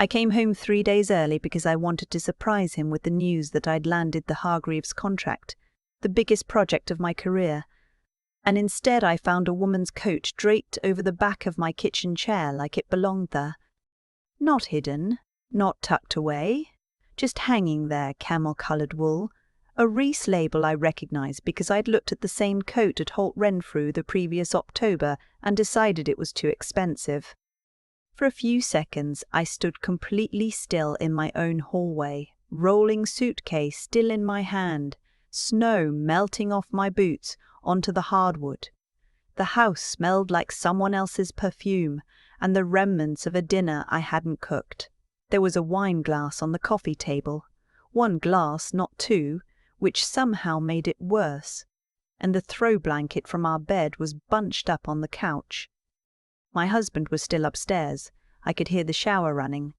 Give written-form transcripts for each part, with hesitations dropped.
I came home 3 days early because I wanted to surprise him with the news that I'd landed the Hargreaves contract, the biggest project of my career. And instead I found a woman's coat draped over the back of my kitchen chair like it belonged there. Not hidden, not tucked away, just hanging there, camel-coloured wool. A Reese label I recognised because I'd looked at the same coat at Holt Renfrew the previous October and decided it was too expensive. For a few seconds I stood completely still in my own hallway, rolling suitcase still in my hand, snow melting off my boots onto the hardwood. The house smelled like someone else's perfume and the remnants of a dinner I hadn't cooked. There was a wine glass on the coffee table, one glass, not two, which somehow made it worse, and the throw blanket from our bed was bunched up on the couch. My husband was still upstairs. I could hear the shower running.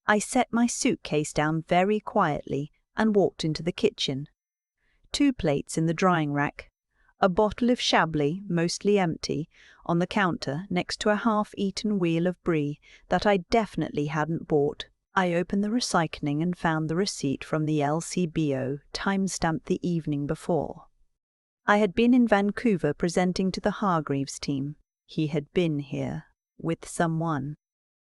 I set my suitcase down very quietly and walked into the kitchen. 2 plates in the drying rack, a bottle of Chablis, mostly empty, on the counter next to a half-eaten wheel of brie that I definitely hadn't bought. I opened the recycling and found the receipt from the LCBO, time-stamped the evening before. I had been in Vancouver presenting to the Hargreaves team. He had been here, with someone.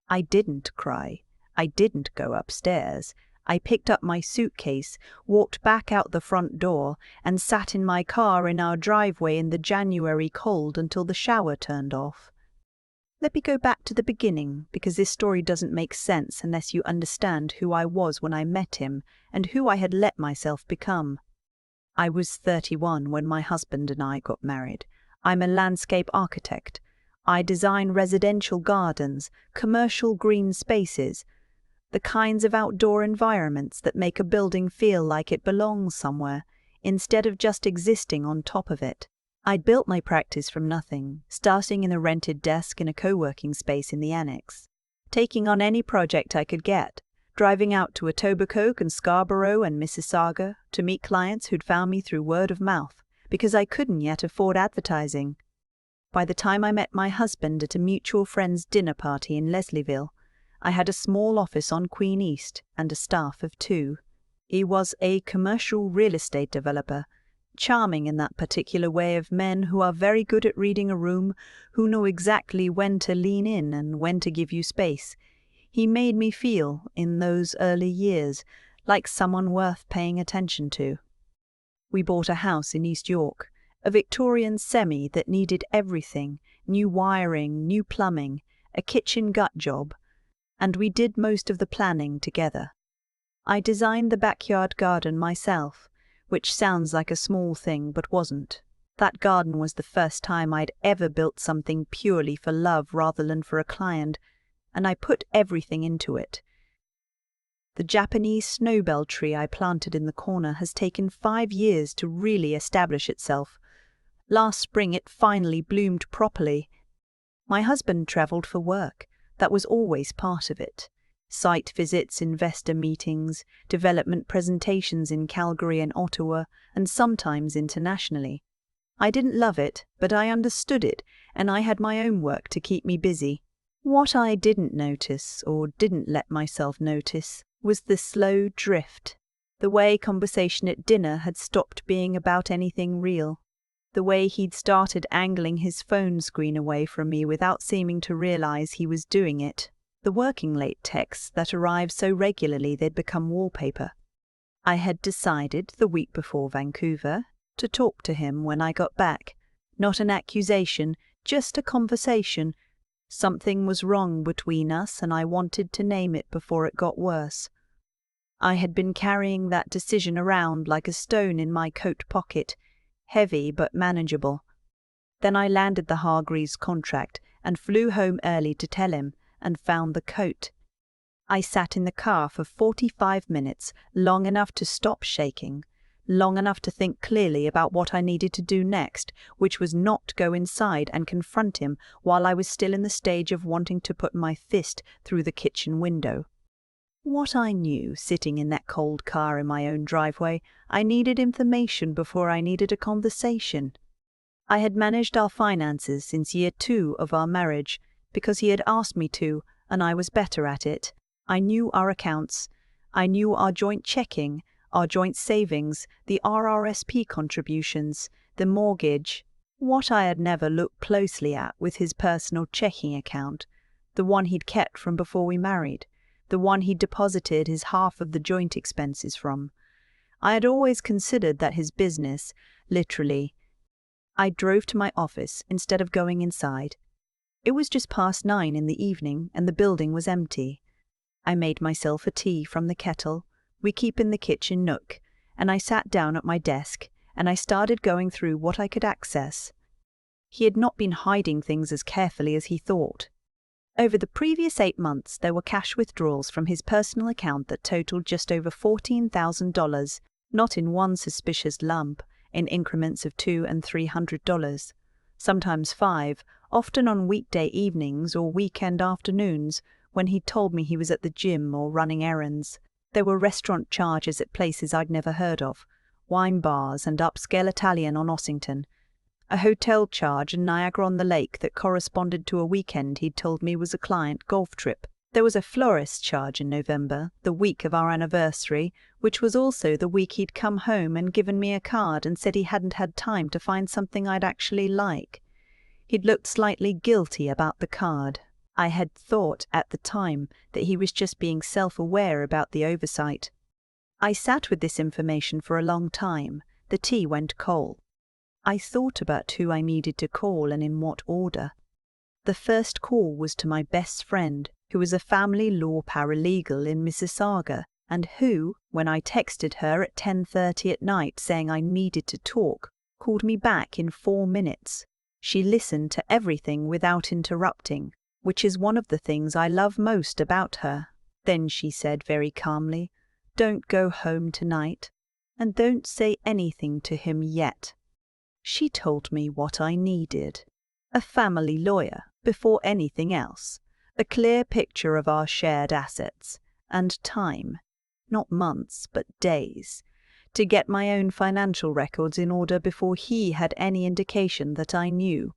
I didn't cry. I didn't go upstairs. I picked up my suitcase, walked back out the front door, and sat in my car in our driveway in the January cold until the shower turned off. Let me go back to the beginning, because this story doesn't make sense unless you understand who I was when I met him and who I had let myself become. I was 31 when my husband and I got married. I'm a landscape architect. I design residential gardens, commercial green spaces, the kinds of outdoor environments that make a building feel like it belongs somewhere, instead of just existing on top of it. I'd built my practice from nothing, starting in a rented desk in a co-working space in the annex, taking on any project I could get, driving out to Etobicoke and Scarborough and Mississauga to meet clients who'd found me through word of mouth, because I couldn't yet afford advertising. By the time I met my husband at a mutual friend's dinner party in Leslieville, I had a small office on Queen East and a staff of 2. He was a commercial real estate developer, charming in that particular way of men who are very good at reading a room, who know exactly when to lean in and when to give you space. He made me feel, in those early years, like someone worth paying attention to. We bought a house in East York, a Victorian semi that needed everything, new wiring, new plumbing, a kitchen gut job, and we did most of the planning together. I designed the backyard garden myself, which sounds like a small thing but wasn't. That garden was the first time I'd ever built something purely for love rather than for a client, and I put everything into it. The Japanese snowbell tree I planted in the corner has taken 5 years to really establish itself. Last spring it finally bloomed properly. My husband travelled for work. That was always part of it. Site visits, investor meetings, development presentations in Calgary and Ottawa, and sometimes internationally. I didn't love it, but I understood it, and I had my own work to keep me busy. What I didn't notice, or didn't let myself notice, was the slow drift. The way conversation at dinner had stopped being about anything real. The way he'd started angling his phone screen away from me without seeming to realize he was doing it. The working late texts that arrived so regularly they'd become wallpaper. I had decided, the week before Vancouver, to talk to him when I got back. Not an accusation, just a conversation. Something was wrong between us, and I wanted to name it before it got worse. I had been carrying that decision around like a stone in my coat pocket, heavy but manageable. Then I landed the Hargreaves contract and flew home early to tell him, and found the coat. I sat in the car for 45 minutes, long enough to stop shaking, long enough to think clearly about what I needed to do next, which was not go inside and confront him while I was still in the stage of wanting to put my fist through the kitchen window. What I knew, sitting in that cold car in my own driveway, I needed information before I needed a conversation. I had managed our finances since year 2 of our marriage, because he had asked me to, and I was better at it. I knew our accounts. I knew our joint checking, our joint savings, the RRSP contributions, the mortgage. What I had never looked closely at was his personal checking account, the one he'd kept from before we married, the one he'd deposited his half of the joint expenses from. I had always considered that his business, literally. I drove to my office instead of going inside. It was just past 9 in the evening and the building was empty. I made myself a tea from the kettle we keep in the kitchen nook, and I sat down at my desk and I started going through what I could access. He had not been hiding things as carefully as he thought. Over the previous 8 months, there were cash withdrawals from his personal account that totaled just over $14,000, not in one suspicious lump, in increments of $200 and $300, sometimes 5, often on weekday evenings or weekend afternoons when he told me he was at the gym or running errands. There were restaurant charges at places I'd never heard of, wine bars and upscale Italian on Ossington, a hotel charge in Niagara-on-the-Lake that corresponded to a weekend he'd told me was a client golf trip. There was a florist charge in November, the week of our anniversary, which was also the week he'd come home and given me a card and said he hadn't had time to find something I'd actually like. He'd looked slightly guilty about the card. I had thought at the time that he was just being self-aware about the oversight. I sat with this information for a long time. The tea went cold. I thought about who I needed to call and in what order. The first call was to my best friend, who was a family law paralegal in Mississauga, and who, when I texted her at 10:30 at night saying I needed to talk, called me back in 4 minutes. She listened to everything without interrupting, which is one of the things I love most about her. Then she said very calmly, "Don't go home tonight, and don't say anything to him yet." She told me what I needed. A family lawyer, before anything else. A clear picture of our shared assets. And time. Not months, but days. To get my own financial records in order before he had any indication that I knew.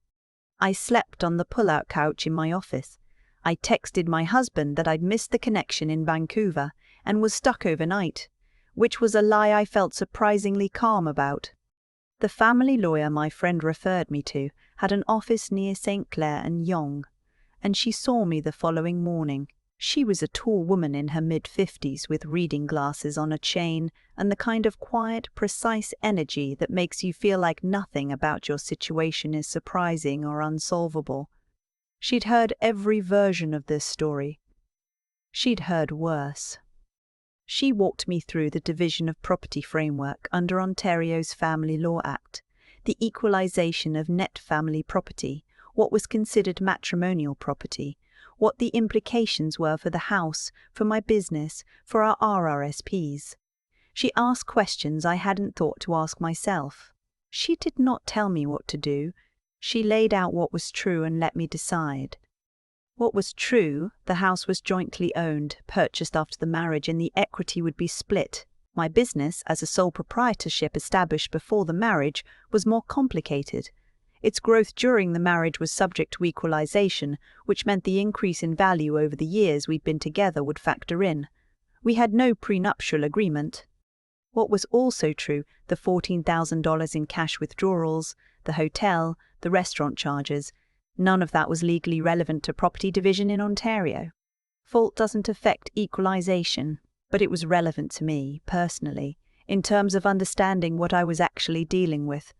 I slept on the pull-out couch in my office. I texted my husband that I'd missed the connection in Vancouver and was stuck overnight, which was a lie I felt surprisingly calm about. The family lawyer my friend referred me to had an office near St. Clair and Yonge, and she saw me the following morning. She was a tall woman in her mid-50s with reading glasses on a chain and the kind of quiet, precise energy that makes you feel like nothing about your situation is surprising or unsolvable. She'd heard every version of this story. She'd heard worse. She walked me through the Division of Property framework under Ontario's Family Law Act, the equalisation of net family property, what was considered matrimonial property, what the implications were for the house, for my business, for our RRSPs. She asked questions I hadn't thought to ask myself. She did not tell me what to do. She laid out what was true and let me decide. What was true, the house was jointly owned, purchased after the marriage, and the equity would be split. My business, as a sole proprietorship established before the marriage, was more complicated. Its growth during the marriage was subject to equalization, which meant the increase in value over the years we'd been together would factor in. We had no prenuptial agreement. What was also true, the $14,000 in cash withdrawals, the hotel, the restaurant charges, none of that was legally relevant to property division in Ontario. Fault doesn't affect equalization, but it was relevant to me, personally, in terms of understanding what I was actually dealing with.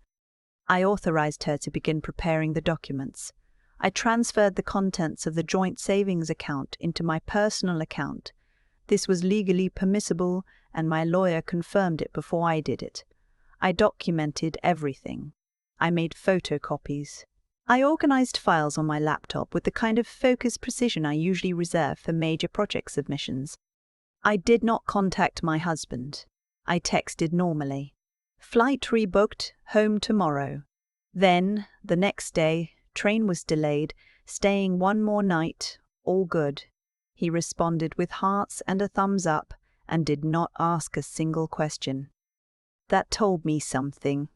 I authorized her to begin preparing the documents. I transferred the contents of the joint savings account into my personal account. This was legally permissible, and my lawyer confirmed it before I did it. I documented everything. I made photocopies. I organized files on my laptop with the kind of focused precision I usually reserve for major project submissions. I did not contact my husband. I texted normally. Flight rebooked, home tomorrow. Then, the next day, train was delayed, staying one more night, all good. He responded with hearts and a thumbs up and did not ask a single question. That told me something.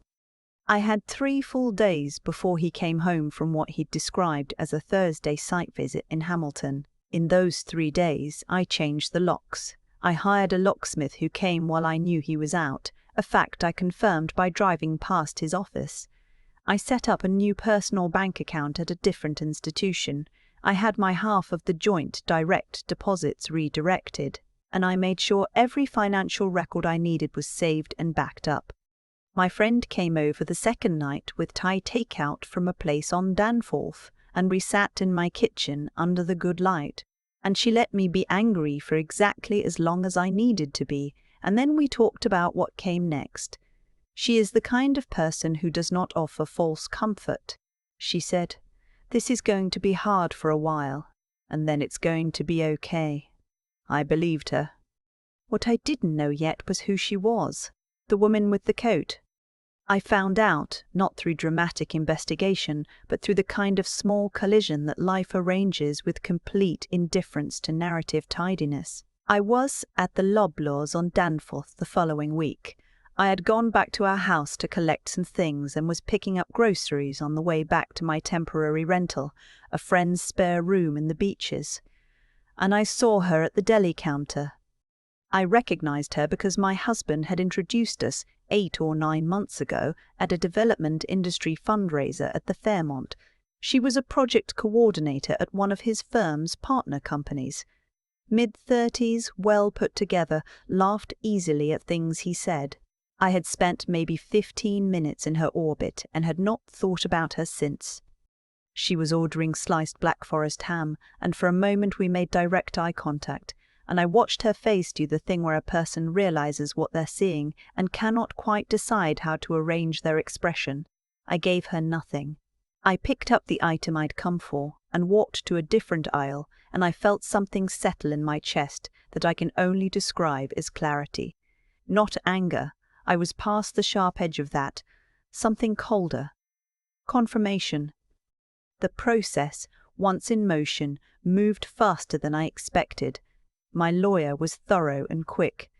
I had 3 full days before he came home from what he'd described as a Thursday site visit in Hamilton. In those 3 days, I changed the locks. I hired a locksmith who came while I knew he was out, a fact I confirmed by driving past his office. I set up a new personal bank account at a different institution. I had my half of the joint direct deposits redirected, and I made sure every financial record I needed was saved and backed up. My friend came over the second night with Thai takeout from a place on Danforth, and we sat in my kitchen under the good light, and she let me be angry for exactly as long as I needed to be, and then we talked about what came next. She is the kind of person who does not offer false comfort. She said, "This is going to be hard for a while, and then it's going to be okay." I believed her. What I didn't know yet was who she was, the woman with the coat. I found out, not through dramatic investigation, but through the kind of small collision that life arranges with complete indifference to narrative tidiness. I was at the Loblaws on Danforth the following week. I had gone back to our house to collect some things and was picking up groceries on the way back to my temporary rental, a friend's spare room in the Beaches. And I saw her at the deli counter. I recognized her because my husband had introduced us 8 or 9 months ago at a development industry fundraiser at the Fairmont. She was a project coordinator at one of his firm's partner companies. Mid-30s, well put together, laughed easily at things he said. I had spent maybe 15 minutes in her orbit and had not thought about her since. She was ordering sliced Black Forest ham, and for a moment we made direct eye contact, and I watched her face do the thing where a person realizes what they're seeing and cannot quite decide how to arrange their expression. I gave her nothing. I picked up the item I'd come for and walked to a different aisle, and I felt something settle in my chest that I can only describe as clarity. Not anger. I was past the sharp edge of that. Something colder. Confirmation. The process, once in motion, moved faster than I expected. My lawyer was thorough and quick.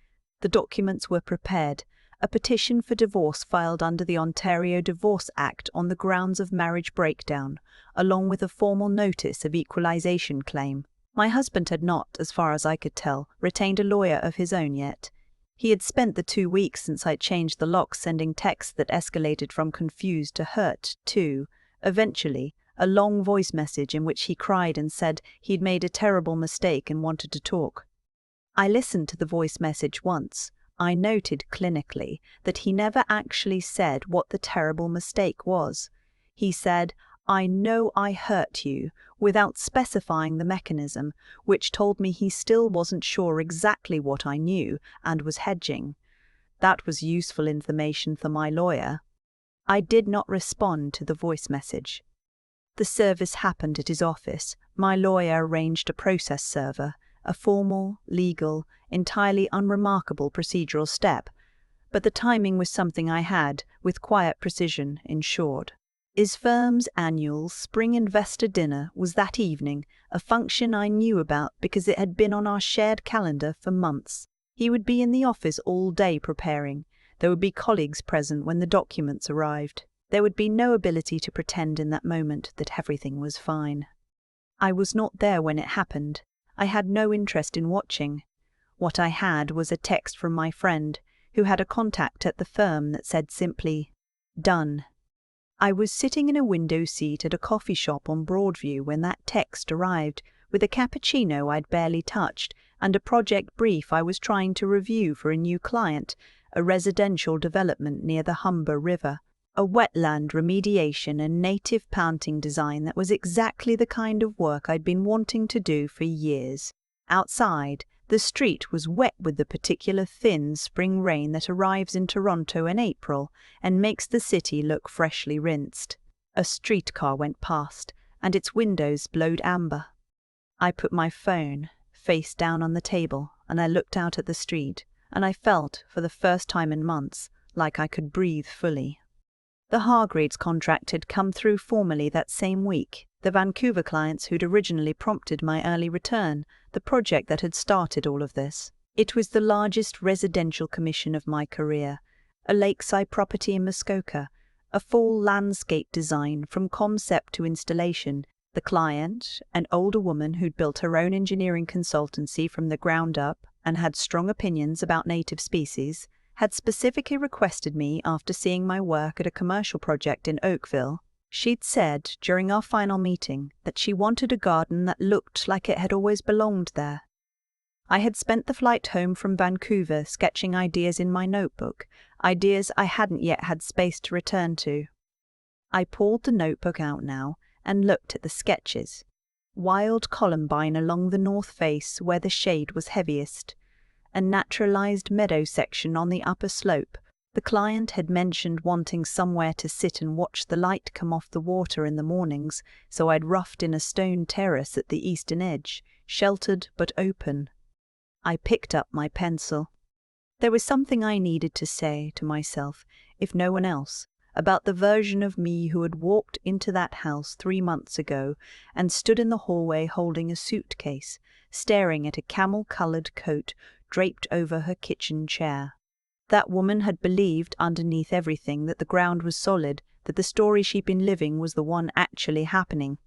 The documents were prepared. A petition for divorce filed under the Ontario Divorce Act on the grounds of marriage breakdown, along with a formal notice of equalization claim. My husband had not, as far as I could tell, retained a lawyer of his own yet. He had spent the 2 weeks since I'd changed the locks sending texts that escalated from confused to hurt, too. Eventually, a long voice message in which he cried and said he'd made a terrible mistake and wanted to talk. I listened to the voice message once. I noted clinically that he never actually said what the terrible mistake was. He said, "I know I hurt you," without specifying the mechanism, which told me he still wasn't sure exactly what I knew and was hedging. That was useful information for my lawyer. I did not respond to the voice message. The service happened at his office. My lawyer arranged a process server, a formal, legal, entirely unremarkable procedural step, but the timing was something I had, with quiet precision, ensured. His firm's annual spring investor dinner was that evening, a function I knew about because it had been on our shared calendar for months. He would be in the office all day preparing. There would be colleagues present when the documents arrived. There would be no ability to pretend in that moment that everything was fine. I was not there when it happened. I had no interest in watching. What I had was a text from my friend, who had a contact at the firm that said simply, "Done." I was sitting in a window seat at a coffee shop on Broadview when that text arrived, with a cappuccino I'd barely touched and a project brief I was trying to review for a new client, a residential development near the Humber River. A wetland remediation and native planting design that was exactly the kind of work I'd been wanting to do for years. Outside, the street was wet with the particular thin spring rain that arrives in Toronto in April and makes the city look freshly rinsed. A streetcar went past, and its windows glowed amber. I put my phone face down on the table, and I looked out at the street, and I felt, for the first time in months, like I could breathe fully. The Hargreaves contract had come through formally that same week, the Vancouver clients who'd originally prompted my early return, the project that had started all of this. It was the largest residential commission of my career, a lakeside property in Muskoka, a full landscape design from concept to installation, The client, an older woman who'd built her own engineering consultancy from the ground up and had strong opinions about native species, had specifically requested me after seeing my work at a commercial project in Oakville. She'd said during our final meeting that she wanted a garden that looked like it had always belonged there. I had spent the flight home from Vancouver sketching ideas in my notebook, ideas I hadn't yet had space to return to. I pulled the notebook out now and looked at the sketches. Wild columbine along the north face where the shade was heaviest. A naturalized meadow section on the upper slope. The client had mentioned wanting somewhere to sit and watch the light come off the water in the mornings, so I'd roughed in a stone terrace at the eastern edge, sheltered but open. I picked up my pencil. There was something I needed to say to myself, if no one else, about the version of me who had walked into that house 3 months ago and stood in the hallway holding a suitcase, staring at a camel-colored coat draped over her kitchen chair. That woman had believed underneath everything that the ground was solid, that the story she'd been living was the one actually happening.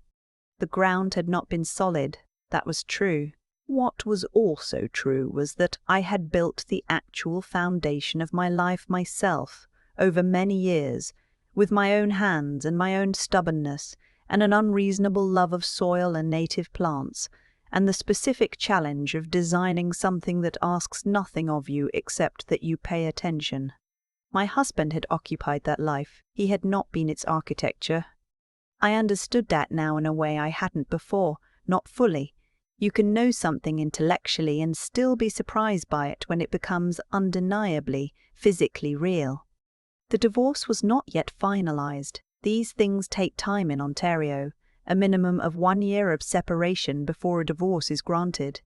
The ground had not been solid, that was true. What was also true was that I had built the actual foundation of my life myself, over many years, with my own hands and my own stubbornness, and an unreasonable love of soil and native plants, and the specific challenge of designing something that asks nothing of you except that you pay attention. My husband had occupied that life, he had not been its architecture. I understood that now in a way I hadn't before, not fully. You can know something intellectually and still be surprised by it when it becomes undeniably, physically real. The divorce was not yet finalized. These things take time in Ontario, a minimum of 1 year of separation before a divorce is granted.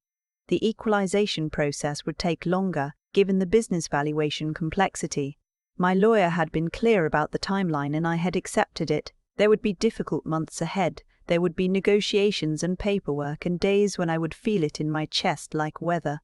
The equalization process would take longer, given the business valuation complexity. My lawyer had been clear about the timeline and I had accepted it. There would be difficult months ahead. There would be negotiations and paperwork and days when I would feel it in my chest like weather.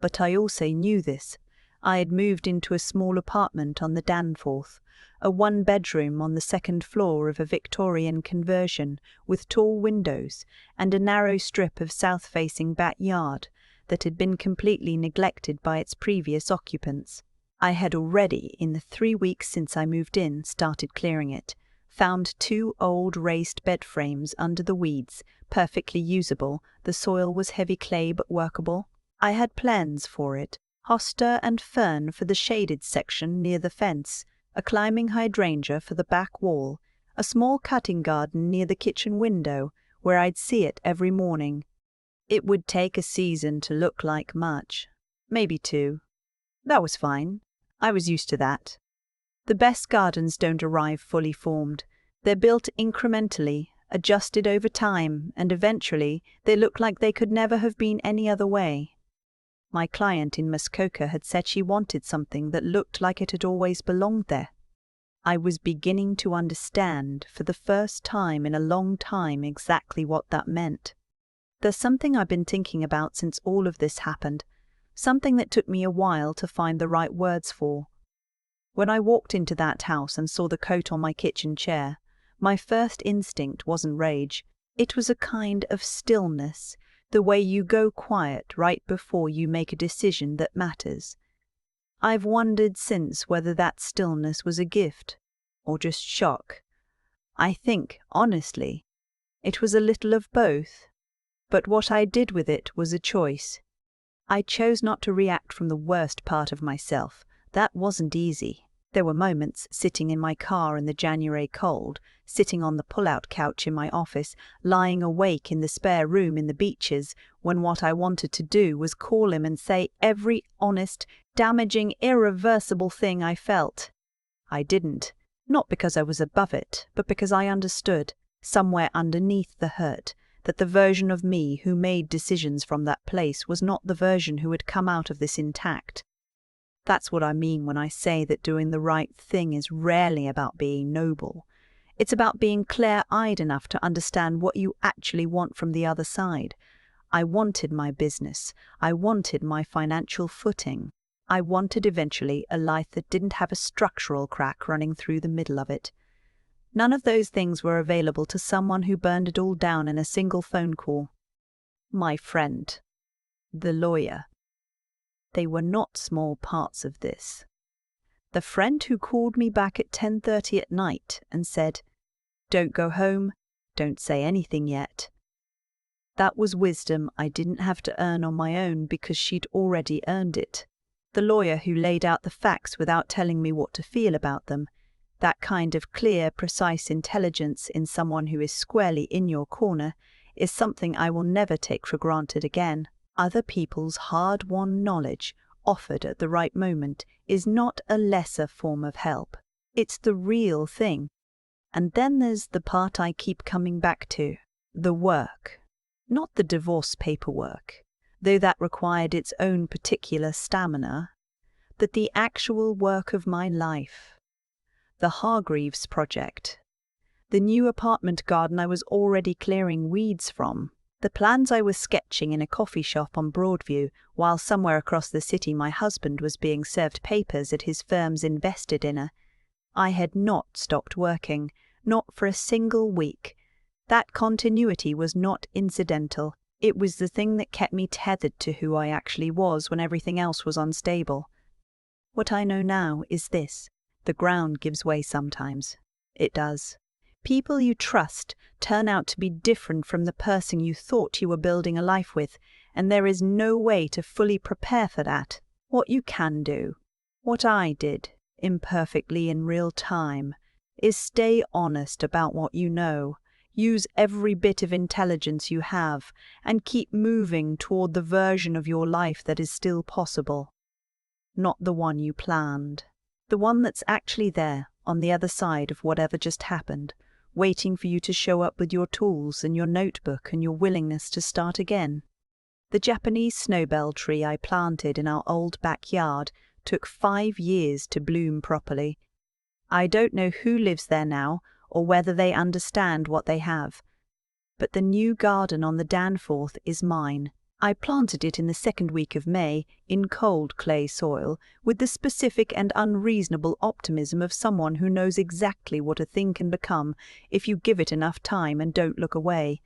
But I also knew this. I had moved into a small apartment on the Danforth, a 1-bedroom on the 2nd floor of a Victorian conversion with tall windows and a narrow strip of south-facing backyard that had been completely neglected by its previous occupants. I had already, in the 3 weeks since I moved in, started clearing it, found 2 old raised bed frames under the weeds, perfectly usable. The soil was heavy clay but workable. I had plans for it. Hosta and fern for the shaded section near the fence, a climbing hydrangea for the back wall, a small cutting garden near the kitchen window where I'd see it every morning. It would take a season to look like much, maybe 2. That was fine. I was used to that. The best gardens don't arrive fully formed. They're built incrementally, adjusted over time, and eventually they look like they could never have been any other way. My client in Muskoka had said she wanted something that looked like it had always belonged there. I was beginning to understand, for the first time in a long time, exactly what that meant. There's something I've been thinking about since all of this happened, something that took me a while to find the right words for. When I walked into that house and saw the coat on my kitchen chair, my first instinct wasn't rage. It was a kind of stillness, the way you go quiet right before you make a decision that matters. I've wondered since whether that stillness was a gift or just shock. I think, honestly, it was a little of both. But what I did with it was a choice. I chose not to react from the worst part of myself. That wasn't easy. There were moments sitting in my car in the January cold, sitting on the pull-out couch in my office, lying awake in the spare room in the Beaches, when what I wanted to do was call him and say every honest, damaging, irreversible thing I felt. I didn't, not because I was above it, but because I understood, somewhere underneath the hurt, that the version of me who made decisions from that place was not the version who had come out of this intact. That's what I mean when I say that doing the right thing is rarely about being noble. It's about being clear-eyed enough to understand what you actually want from the other side. I wanted my business. I wanted my financial footing. I wanted eventually a life that didn't have a structural crack running through the middle of it. None of those things were available to someone who burned it all down in a single phone call. My friend, the lawyer. They were not small parts of this. The friend who called me back at 10:30 at night and said, "Don't go home, don't say anything yet." That was wisdom I didn't have to earn on my own because she'd already earned it. The lawyer who laid out the facts without telling me what to feel about them. That kind of clear, precise intelligence in someone who is squarely in your corner is something I will never take for granted again. Other people's hard-won knowledge, offered at the right moment, is not a lesser form of help. It's the real thing. And then there's the part I keep coming back to, the work. Not the divorce paperwork, though that required its own particular stamina, but the actual work of my life. The Hargreaves project. The new apartment garden I was already clearing weeds from. The plans I was sketching in a coffee shop on Broadview, while somewhere across the city my husband was being served papers at his firm's investor dinner. I had not stopped working, not for a single week. That continuity was not incidental. It was the thing that kept me tethered to who I actually was when everything else was unstable. What I know now is this: the ground gives way sometimes. It does. People you trust turn out to be different from the person you thought you were building a life with, and there is no way to fully prepare for that. What you can do, what I did, imperfectly in real time, is stay honest about what you know, use every bit of intelligence you have, and keep moving toward the version of your life that is still possible. Not the one you planned. The one that's actually there, on the other side of whatever just happened, waiting for you to show up with your tools and your notebook and your willingness to start again. The Japanese snowbell tree I planted in our old backyard took 5 years to bloom properly. I don't know who lives there now or whether they understand what they have. But the new garden on the Danforth is mine. I planted it in the second week of May, in cold clay soil, with the specific and unreasonable optimism of someone who knows exactly what a thing can become if you give it enough time and don't look away.